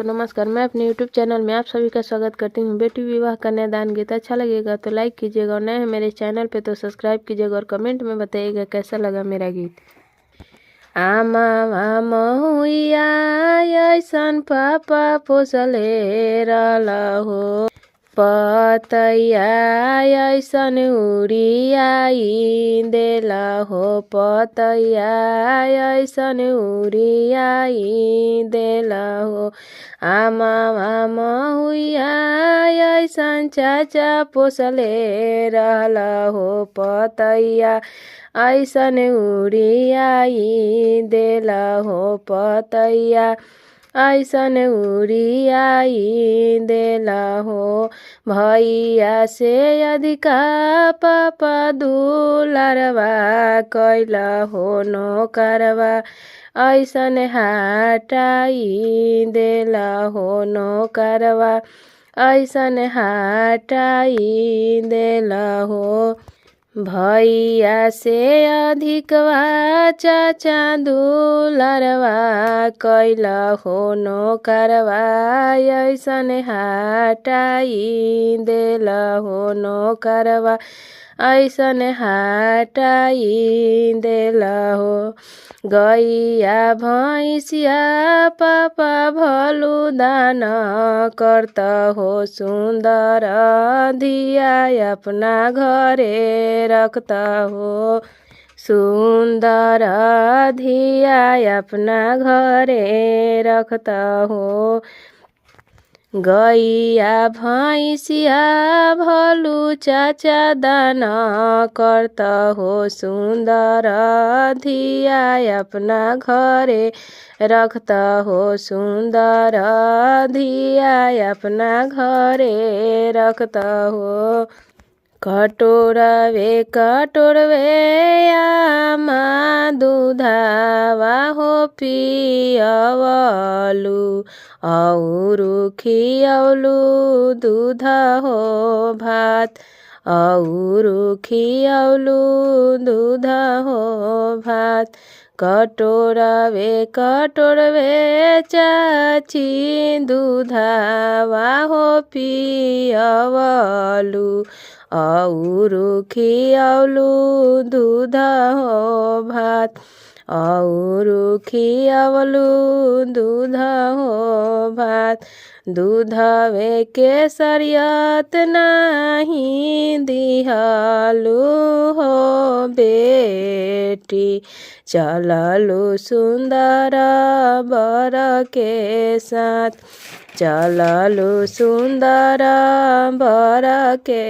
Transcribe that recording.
दोस्तों नमस्कार, मैं अपने YouTube चैनल में आप सभी का स्वागत करती हूँ। बेटी विवाह कन्यादान गीत अच्छा लगेगा तो लाइक कीजिएगा और नए हैं मेरे चैनल पे तो सब्सक्राइब कीजिएगा और कमेंट में बताइएगा कैसा लगा मेरा गीत। आमा महुइया ऐसन पापा पोसले रहला हो, पतैया ऐसन उड़ियाई देला हो, पतैया ऐसन उड़ियाई देला हो। आमा महुइया ऐसन चाचा पोसले रहला हो, पतैया ऐसन उड़ियाई देला हो, पतैया ऐसन उड़ियाई देला हो। भैया से अधिका पापा दुलारवा कैला हो, नौकरवा ऐसन हटाई देला हो, नौकरवा ऐसन हटाई देला हो। भैया से अधिकवा चाचा दुलारवा कैला हो, नौकरवा ऐसन हटाई देला हो, नौकरवा ऐसन हटाई देला हो। गैया भैंसिया पापा भलु दान करता हो, सुंदर धिया अपना घरे रखता हो, सुंदर धिया अपना घरे रखता हो। गैया भैंसिया भलु चाचा दान करता हो, सुंदर धिया अपना घरे रखता हो, सुंदर धिया अपना घरे रखता हो। कटोरवे आमा दूधावा हो पियवलु, औरु खियौलु दूध हो भात, औरु खियौलु दूध हो भात। कटोरवे चाची दूधावा हो पियवलु, औरु खियौलु दूध हो भात, औरु खियौलु दूध हो भात। दूधवे के सरियत नाही दिहलु हो बेटी, चललु सुंदर बर के साथ, चललु सुंदर बर के